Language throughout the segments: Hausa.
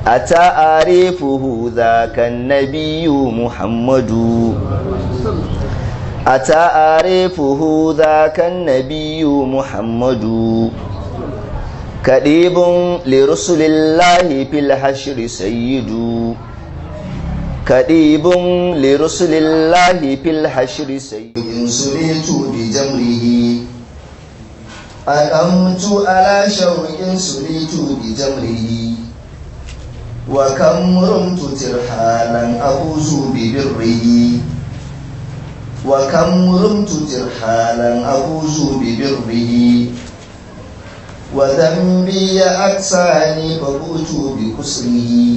أتعرفه ذاك النبي محمد أتعرفه ذاك النبي محمد كريم لرسل الله في الحشر سيد كريم لرسل الله في الحشر سيد سريت بجمره أقمت على شوق سريت بجمره وكم رمت ترحالا أفوز ببره وكم رمت ترحالا أفوز ببره وذنبي أكساني فبؤت بكسره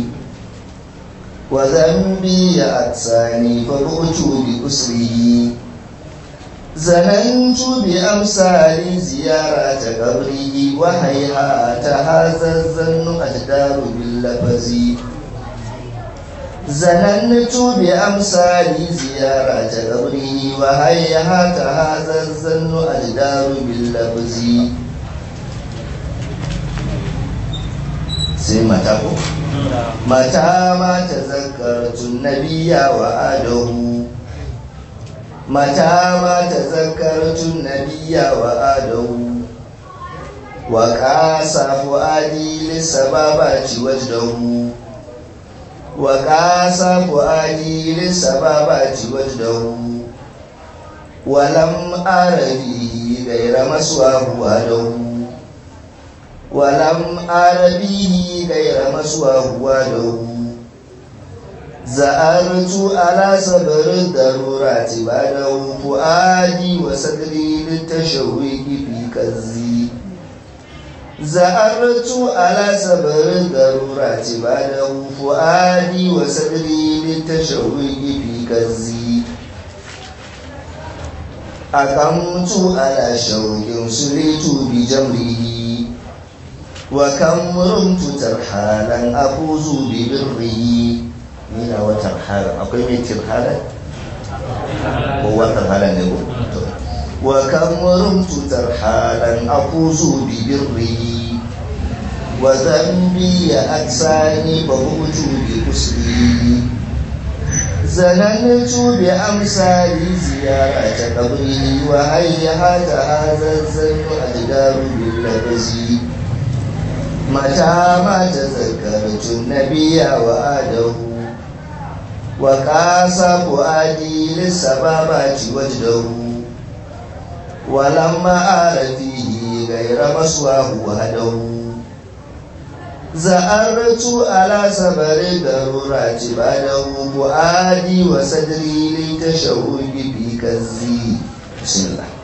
وذنبي أكساني فبؤت بكسره زننت بأمثال زيارة قبره وهيهات هذا الظن أجدار باللفظ زننت بأمثال زيارة قبره وهيهات هذا الظن أجدار باللفظ سمعته متى ما تذكرت النبي وآله متى ما تذكرت النبي وآله وقاس فؤادي للسبابات وجده وقاس فؤادي للسبابات وجده ولم أر فيه غير مسواه وحده ولم أر فيه غير مسواه وحده زأرت على صبر الضرورات بعده فؤادي وصدري للتشويق في كزي زأرت على صبر الضرورات بعده فؤادي وصدري للتشويق في كزي أقمت على شوق سريت بجمره وكم رمت ترحالا أفوز ببره mina watan hala akwai mai tirhala ko watan hala ne ko wa kamrumtu tarhalan aquzu bi birri wa dhanbi aksani fa buju bi kusri zanantu bi amsali ziyarata qabri wa hayyata hadha zannu ajdaru bil labzi mata ma tazakkartu nabiyya wa adahu وقاس فؤادي للسبابات وجده ولما أر فيه غير مسواه وحده زأرت على صبر الضرورات بعده فؤادي وصدري للتشوق في كزي بسم الله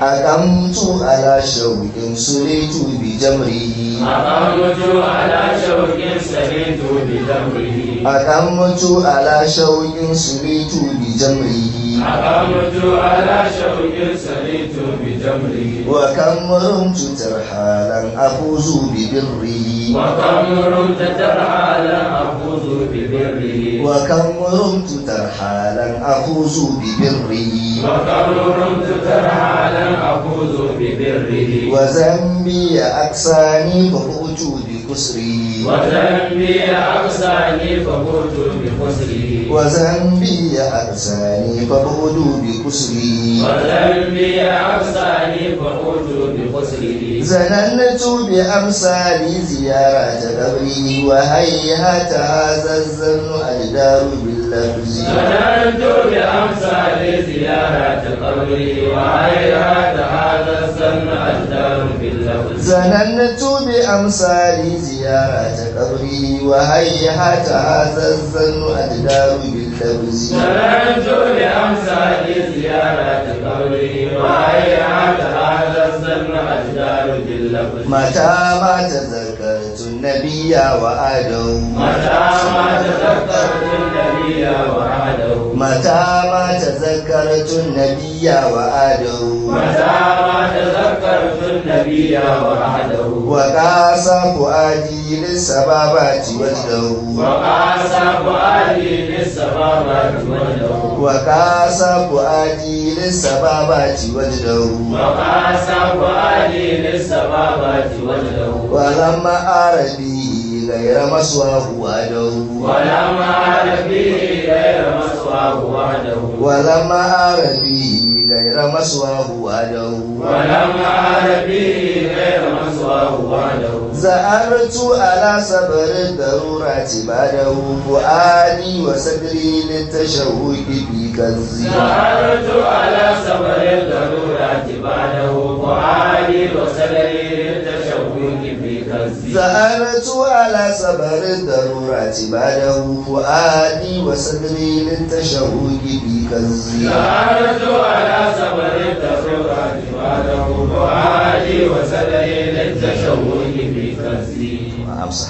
أقمت على شوق سريت بجمره أقمت على شوق سريت بجمره أقمت على شوق سريت بجمره أقمت على شوق سريت بجمره وكم رمت ترحالا أفوز ببره وكم رمت ترحالا أفوز ببره وكم رمت ترحالا أفوز ببره وكم رمت ترحالا أفوز ببره وذنبي أكساني فبؤت بكسره وذنبي أقساني فبؤت بكسره وذنبي أكساني فبؤت بكسره وذنبي أقساني فبؤت بكسره زننت بأمثال زيارة قبره وهيهات هذا الظن أجدار باللفظ زننت بأمثال زيارة قبري وهيهات هذا الظن أجدار باللفظ زننت بأمثال زيارة قبره وهيهات هذا الظن أجدار باللفظ زننت بأمثال زيارة قبري وهيهات هذا الظن أجدار باللفظ متى ما تذكرت النبي وآله متى ما تذكرت النبي وعده متى ما تذكرت النبي وآله متى ما تذكرت النبي وعده وقاس فؤادي للسبابات وجده وقاس فؤادي للسبابات وجده وقاس فؤادي للسبابات وجده وقاس فؤادي للسبابات وجده ولما أر به فيه غير مسواه وحده ولما عاد فيه غير مسواه وحده ولما أر فيه غير مسواه وحده ولما عاد فيه غير مسواه وحده زأرت على صبر الضرورات بعده فؤادي وصدري للتشوق في كنزي سألت على صبر الضرورات بعده فؤادي وصدري للتشوق في كنزي زأرت على صبر الضرورات بعده فؤادي وصدري للتشوق في كنزي سألت على صبر الضرورات بعده فؤادي وصدري للتشوق في كنزي أمسح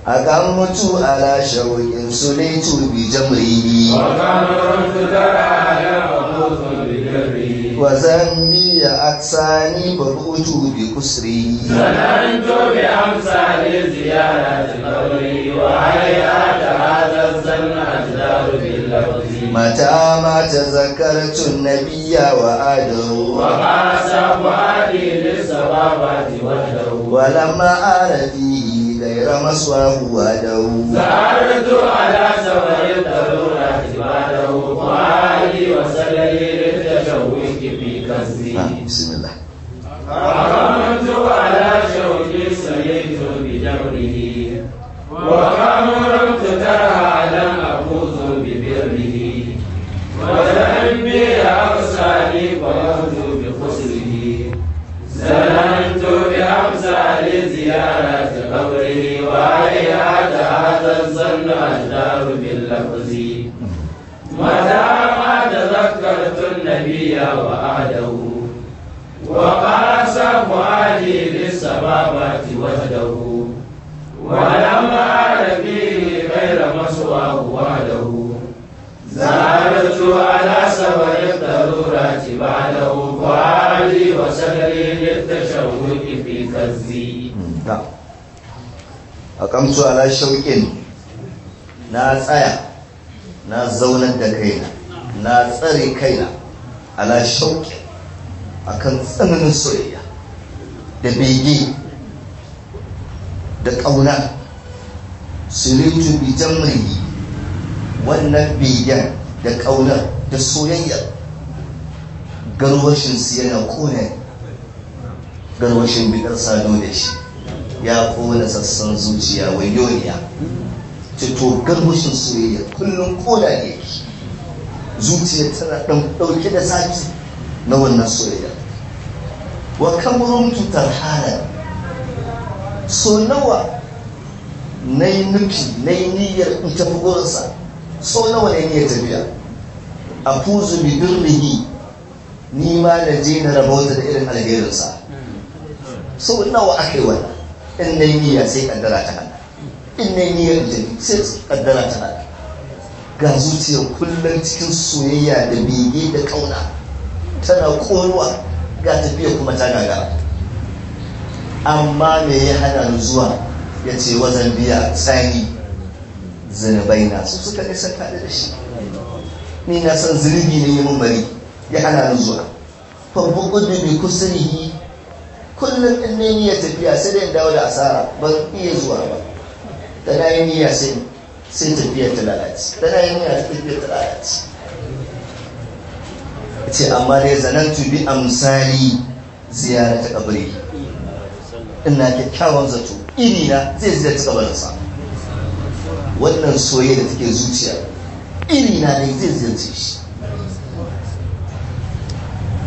أقمت على شوق سليت بجمره وقمرت ترى على أبوث بجره وذنبي أكساني فبؤت بكسره سننت بأمثال زيارة قبري وهيئات هذا الظن أجدار باللفظ متى ما تذكرت النبي وآده وقاس فؤادي للصبابة وحده ولما أر فيه غير مسواه وحده سألت على سبر الضرورات بعده فؤادي وسلي للتشوق في كنزي بسم الله أقمت على شوقي سليت بجبره وقمرت ترى لم أفوز ببره وذنبي أغسالي فيهد بخسره سلمت بأمثال زيارة قبره وهيئات هذا الظن أجدار باللفظ متى ما تذكرت النبي وأهده وقاس فؤادي للصبابة وحده ولما أر فيه غير مسواه وحده زارت على سبر الضرورات بعده فؤادي وصدري للتشوق في كنزي أقمت على شوق na tsaya na zaunar da kaina na tsare kaina ala shauƙi akan tsananin soyayya da bege da ƙauna siritu bi jamrihi wannan begen da ƙaunar da soyayya garwashin su yana kone garwashin bidar sado da shi ya kone sassan zuciya wayoniya to garwashin soyayya kullum koda ne zuciya tana ɗauke da zafi na wannan soyayya wa kamrun tutar halar so nawa na yi nufi na yi niyyar in tafi gurinsa so nawa ne niyyar tafiya a fuzu bi birnihi ni ma da je na rabauta da irin alherinsa so nawa aka yi wannan in na yi niyya sai kaddara ta hana in na yi niyyar tafi sai kaddara ta hana ga zuciyar kullum cikin soyayya da bege da kauna tana koruwa ga tafiya kuma ta gagara amma me ya hana ni zuwa ya ce wazan biya tsani zunubai na su suka nisa kaɗe da shi ni na san zunubi ne yi mun bari ya hana ni zuwa babban gudu mai kusurihi kullum in ne niyyar tafiya sai dai dawo da asara ban iya zuwa ba da na yi niyya sai tafiyar ta lalace da na yi niyya tafiyar ta lalace ce amma dai zanantu bi amsali ziyara ta kabari ina kyakkyawan zato irina zai ziyarci kabarinsa wannan soyayya da take zuciya irina ne zai ziyarci shi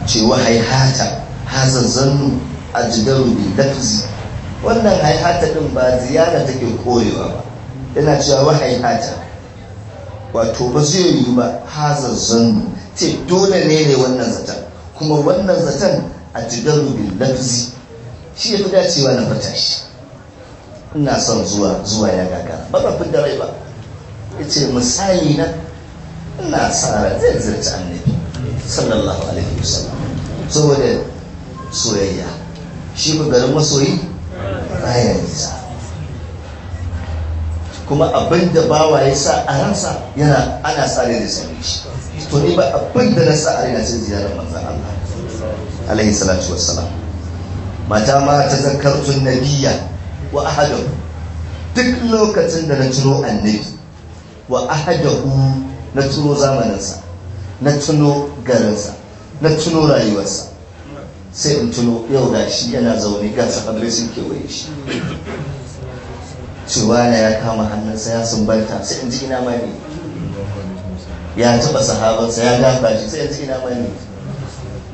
cewa haihata haza zannu a jidaru bi lafzi wannan haihata din ba ziyara take koyewa ba yana cewa wa haihata wato ba zai yi ba haza zannu ce dole ne wannan zaton kuma wannan zaton a jidaru bi lafzi shi ya fi dacewa na fata shi ina son zuwa ya gagara ba ba da rai ba ya ce misali na ina tsara zai zirci annabi sallallahu alaihi wasallam saboda soyayya shi ba garin masoyi bayan nisa kuma abin da bawa ya sa a ransa yana ana tsare da sami shi to ni ba abin da na sa a rina sai ziyarar manzan Allah alaihi salatu wassalam mata ma ta zakartun nabiya wa ahadun duk lokacin da na tuno annabi wa ahadahu, na tuno zamaninsa, na tuno garinsa, na tuno rayuwarsa, sai in tuno yau da shi yana zaune ga sahabbai sun kewaye shi, cewa na ya kama hannunsa ya sumbanta, sai in ji ina ma ne, ya taɓa sahabansa ya gafa shi, sai in ji ina ma ne,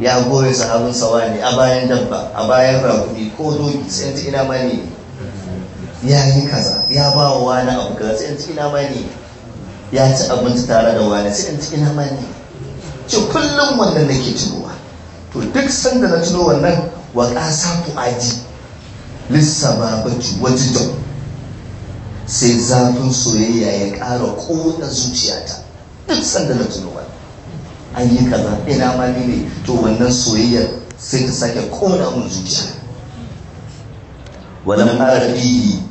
ya goye sahabinsa wani a bayan dabba, a bayan rakumi ko doki, sai in ji ina ma ne, ya yi kaza, ya ba wa wani abu kaza, sai in ji ina ma ne, ya ci abinci tare da wani, sai in ji ina ma ne. Ce kullum wannan nake tunowa, to duk sanda na tuno wannan wa ƙasa fu'aji lissababatu wata jau, sai zafin soyayya ya ƙara ƙona zuciyata. Duk sanda na tuno wannan an yi kaza ina ma ne, to wannan soyayyar sai ta sake ƙona mun zuciya. Wannan arabi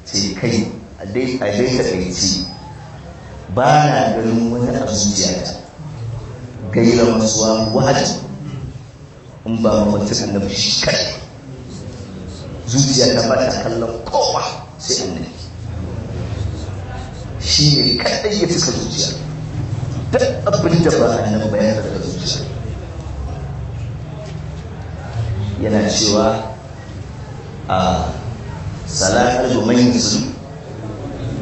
ce kai a dai takaici ba na ganin wani a zuciyata gaira masuwa wajen in ba mutum annabi shi kai, zuciya ta ba ta kallon kowa sai annabi, shi ne kadai ya cika zuciya, duk abin da ba annabi ba ya daga zuciya. Yana cewa a salar domin yanzu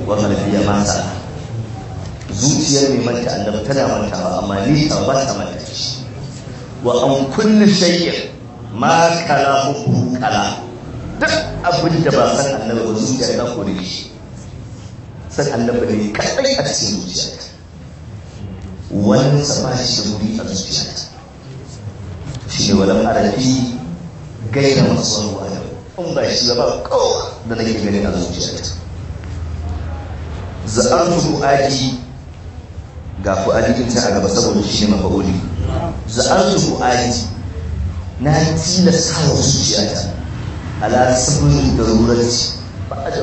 wannan biya masa zuciyar mai manta annabi tana mantawa, amma ni ta ba ta manta shi. Wa an kulli shay'in ma kala hukun kala, duk abin da ba san annabi ba zuciya ta kore shi, san annabi ne kadai a cikin zuciya, wani sa ba shi da wuri a zuciya ta. Shi ne walam arafi gaira masu ruwa da in ba shi ba kowa da nake gani a zuciya ta. Za'artu fu'adi, ga fu'adi din ta a gaba saboda shi ne mafa'uli. Za'artu fu'adi, na tilasta wa zuciyata ala sabrin darurati, ba a da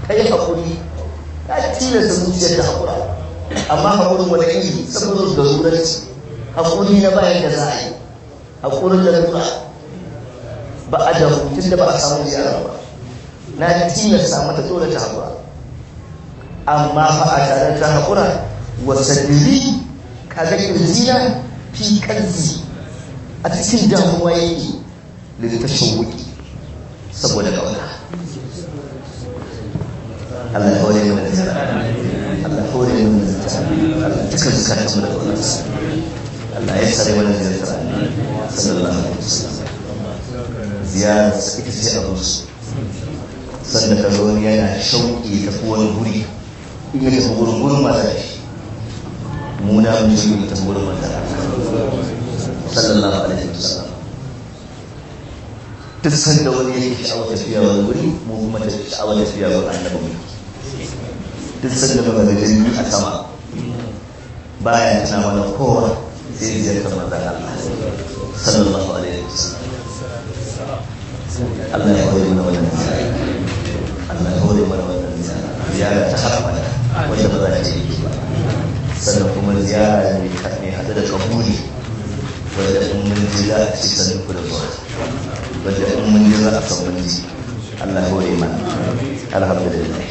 kai hakuri, na tilasta zuciyar ta hakura, amma hakurin wani iri sabrin darurati, hakuri na bayan da za a yi, hakurin da lura ba a da tun da ba a samu ziyara ba, na tilasta mata dole ta hakura, amma fa a tare ta haƙura wasa diri kaga kirjina fi kanzi a cikin damuwa yake da ta shawuki saboda ƙauna. Allah ya hore mana da Allah ya hore mana da Allah duka zukatan mu da ƙaunarsa. Allah ya tsare mana da ziyartar sallallahu alaihi wasallam. Ziyarar ita ce a musu sanda ka zo yana shauƙi ta wani guri, in ya tafi wurin gurin mata shi, muna mun shi ya tafi wurin mata sallallahu alaihi wasallam. Duk sanda wani yake sha'awar tafiya wani wuri, mu kuma ta sha'awar tafiya wani annabi mu. Duk sanda muka ga jirgi a sama baya tana mana kowa sai ziyartar manzon Allah sallallahu alaihi wasallam. Allah ya hore mana wannan ziyara, Allah ya hore mana wannan ziyara ta harfana wanda ba za ta yi ba, sannan kuma ziyara mai haɗu da kabuli, wanda in mun ji za a ci sanin ku da zuwa, wanda in mun ji za a san mun ji. Allah ya hore mana, alhamdulillah.